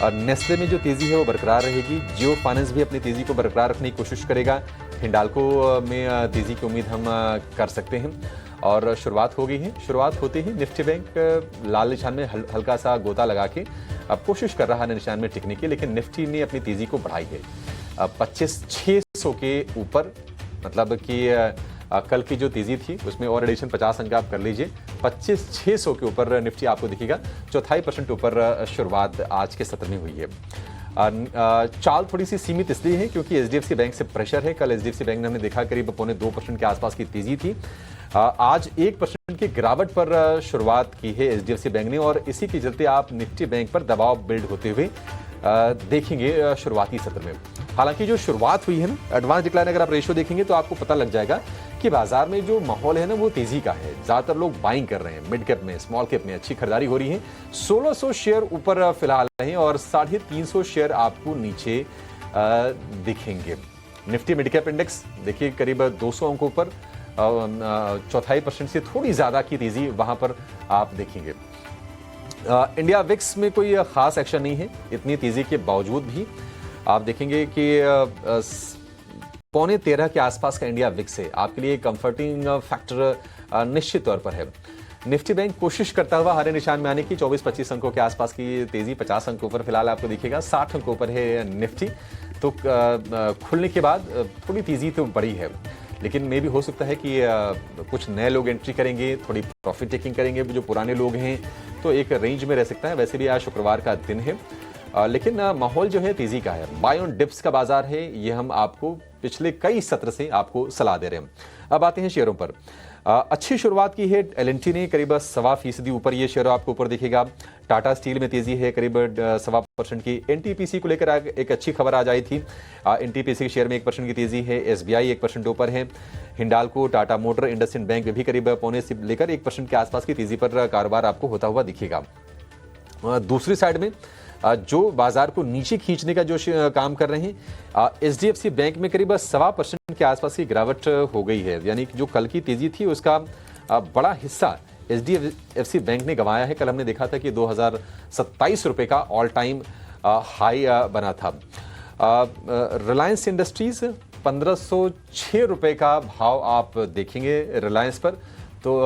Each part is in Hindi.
नेस्ले में जो तेजी है वो बरकरार रहेगी। जियो फाइनेंस भी अपनी तेजी को बरकरार रखने की कोशिश करेगा। हिंडाल्को में तेजी की उम्मीद हम कर सकते हैं और शुरुआत हो गई है। शुरुआत होते ही निफ्टी बैंक लाल निशान में हल्का सा गोता लगा के अब कोशिश कर रहा है निशान में टिकने की, लेकिन निफ्टी ने अपनी तेजी को बढ़ाई है 25,600 के ऊपर। मतलब कि कल की जो तेजी थी उसमें और एडिशन 50 अंक आप कर लीजिए। 25,600 के ऊपर निफ्टी आपको दिखेगा। 0.25% ऊपर शुरुआत आज के सत्र में हुई है। चाल थोड़ी सी सीमित इसलिए है क्योंकि एचडीएफसी बैंक से प्रेशर है। कल एचडीएफसी बैंक ने हमने देखा करीब 2.25% के आसपास की तेजी थी। आज 1% की गिरावट पर शुरुआत की है एचडीएफसी बैंक ने और इसी के चलते आप निफ्टी बैंक पर दबाव बिल्ड होते हुए देखेंगे शुरुआती सत्र में। हालांकि जो शुरुआत हुई है ना, एडवांस डिक्लाइन अगर आप रेशियो देखेंगे तो आपको पता लग जाएगा कि बाजार में जो माहौल है ना वो तेजी का है। ज्यादातर लोग बाइंग कर रहे हैं, मिड कैप में, स्मॉल कैप में अच्छी खरीदारी हो रही है। 1600 शेयर ऊपर फिलहाल है और 350 शेयर आपको नीचे दिखेंगे। निफ्टी मिड कैप इंडेक्स देखिए करीब 200 अंकों पर 0.25% से थोड़ी ज्यादा की तेजी वहां पर आप देखेंगे। इंडिया विक्स में कोई खास एक्शन नहीं है। इतनी तेजी के बावजूद भी आप देखेंगे कि 13.25 के आसपास का इंडिया विक्स है। आपके लिए कंफर्टिंग फैक्टर निश्चित तौर पर है। निफ्टी बैंक कोशिश करता हुआ हरे निशान में आने की 24-25 अंकों के आसपास की तेजी, 50 अंकों पर फिलहाल आपको दिखेगा। 60 अंकों पर है निफ्टी। तो खुलने के बाद थोड़ी तेजी तो बड़ी है, लेकिन मे भी हो सकता है कि कुछ नए लोग एंट्री करेंगे, थोड़ी प्रॉफिट टेकिंग करेंगे। जो पुराने लोग हैं तो एक रेंज में रह सकता है। वैसे भी आज शुक्रवार का दिन है, लेकिन माहौल जो है तेजी का है। बाय ऑन डिप्स का बाजार है, ये हम आपको पिछले कई सत्र से आपको सलाह दे रहे हैं। अब आते हैं शेयरों पर। अच्छी शुरुआत की है एल&टी ने, करीब 1.25% ऊपर ये शेयर आपको ऊपर दिखेगा। टाटा स्टील में तेजी है करीब 1.25% की। एनटीपीसी को लेकर एक अच्छी खबर आज आई थी। एनटीपीसी के शेयर में 1% की तेजी है। एसबीआई 1% ऊपर है। हिंडाल्को, टाटा मोटर, इंडसइंड बैंक में भी करीब 0.25 से लेकर 1% के आसपास की तेजी पर कारोबार आपको होता हुआ दिखेगा। दूसरी साइड में जो बाजार को नीचे खींचने का जो काम कर रहे हैं, एचडीएफसी बैंक में करीब 1.25% के आसपास की गिरावट हो गई है। यानी कि जो कल की तेजी थी उसका बड़ा हिस्सा एचडीएफसी बैंक ने गंवाया है। कल हमने देखा था कि 2027 रुपए का ऑल टाइम हाई बना था। रिलायंस इंडस्ट्रीज 1506 रुपए का भाव आप देखेंगे रिलायंस पर। तो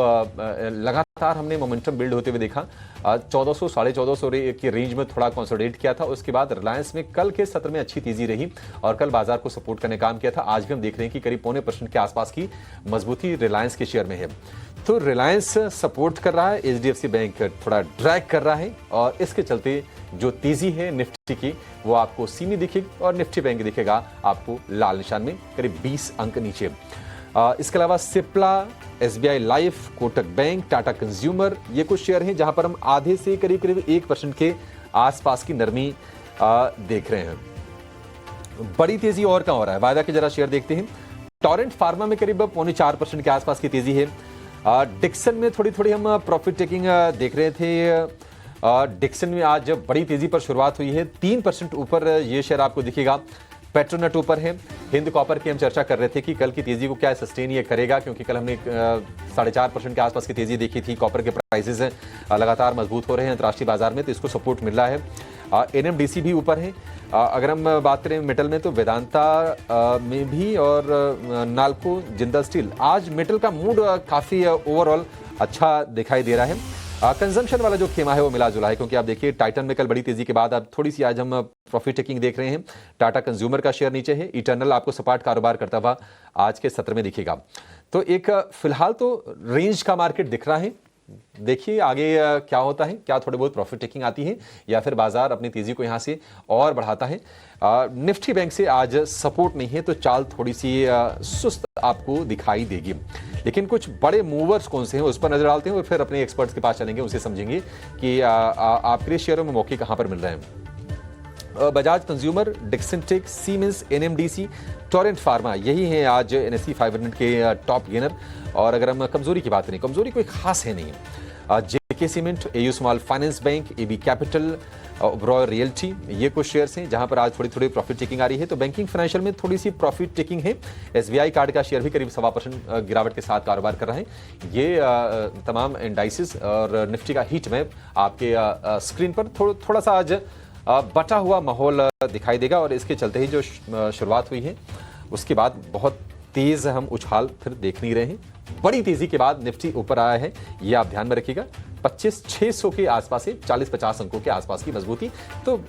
लगातार हमने मोमेंटम बिल्ड होते हुए देखा। 1400 1450 की रेंज में थोड़ा कंसोलिडेट किया था। उसके बाद रिलायंस में कल के सत्र में अच्छी तेजी रही और कल बाजार को सपोर्ट करने काम किया था। आज भी हम देख रहे हैं कि करीब 0.25% के आसपास की मजबूती रिलायंस के शेयर में है। तो रिलायंस सपोर्ट कर रहा है, एचडीएफसी बैंक थोड़ा ड्रैग कर रहा है और इसके चलते जो तेजी है निफ्टी की वो आपको सीमी दिखेगी और निफ्टी बैंक दिखेगा आपको लाल निशान में करीब 20 अंक नीचे। इसके अलावा Cipla, SBI life, Kotak bank, Tata consumer, ये कुछ शेयर हैं जहां पर हम आधे से करीब 1% के आसपास की नरमी देख रहे हैं। बड़ी तेजी और कहां हो रहा है, वायदा के जरा शेयर देखते हैं। टोरेंट फार्मा में करीब 0.25% के आसपास की तेजी है। डिक्सन में थोड़ी हम प्रॉफिट टेकिंग देख रहे थे। डिक्सन में आज बड़ी तेजी पर शुरुआत हुई है। 3% ऊपर ये शेयर आपको दिखेगा। पेट्रोनेट ऊपर है। हिंद कॉपर की हम चर्चा कर रहे थे कि कल की तेजी को क्या सस्टेन ये करेगा, क्योंकि कल हमने 4.5% के आसपास की तेजी देखी थी। कॉपर के प्राइसेस लगातार मजबूत हो रहे हैं अंतर्राष्ट्रीय बाजार में, तो इसको सपोर्ट मिल रहा है। एनएमडीसी भी ऊपर है। अगर हम बात करें मेटल में तो वेदांता में भी और नाल्को, जिंदल स्टील, आज मेटल का मूड काफी ओवरऑल अच्छा दिखाई दे रहा है। कंजम्पशन वाला जो खेमा है वो मिला जुला है, क्योंकि आप देखिए टाइटन में कल बड़ी तेजी के बाद अब थोड़ी सी आज हम प्रॉफिट टेकिंग देख रहे हैं। टाटा कंज्यूमर का शेयर नीचे है। इटर्नल आपको सपाट कारोबार करता हुआ आज के सत्र में दिखेगा। तो एक फिलहाल तो रेंज का मार्केट दिख रहा है। देखिए आगे क्या होता है, क्या थोड़ी बहुत प्रॉफिट टेकिंग आती है या फिर बाजार अपनी तेजी को यहां से और बढ़ाता है। निफ्टी बैंक से आज सपोर्ट नहीं है, तो चाल थोड़ी सी सुस्त आपको दिखाई देगी। लेकिन कुछ बड़े मूवर्स कौन से हैं उस पर नजर डालते हैं और फिर अपने एक्सपर्ट्स के पास चलेंगे, उनसे समझेंगे कि आपके शेयरों में मौके कहां पर मिल रहे हैं। Bajaj consumer, Dixon tech, Siemens, NMDC, Torrent pharma, यही है आज एनएसई 500 के टॉप गेनर। और अगर हम कमजोरी की बात करें, कमजोरी कोई खास है नहीं। JK cement, AU small finance bank, AB capital, Oberoi realty, ये कुछ शेयर्स हैं जहां पर आज थोड़ी प्रॉफिट टेकिंग आ रही है। तो बैंकिंग फाइनेंशियल में थोड़ी सी प्रॉफिट टेकिंग है। एसबीआई कार्ड का शेयर भी करीब 1.25% गिरावट के साथ कारोबार कर रहा है। ये तमाम इंडाइसिस और निफ्टी का हीट मैप आपके स्क्रीन पर थोड़ा सा आज बटा हुआ माहौल दिखाई देगा और इसके चलते ही जो शुरुआत हुई है उसके बाद बहुत तेज हम उछाल फिर देख नहीं रहे हैं। बड़ी तेजी के बाद निफ्टी ऊपर आया है, ये आप ध्यान में रखिएगा। 25,600 के आसपास से 40-50 अंकों के आसपास की मजबूती, तो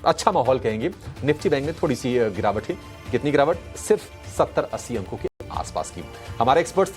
अच्छा माहौल कहेंगे। निफ्टी बैंक में थोड़ी सी गिरावट है, कितनी गिरावट? सिर्फ 70-80 अंकों के आसपास की। हमारे एक्सपर्ट्स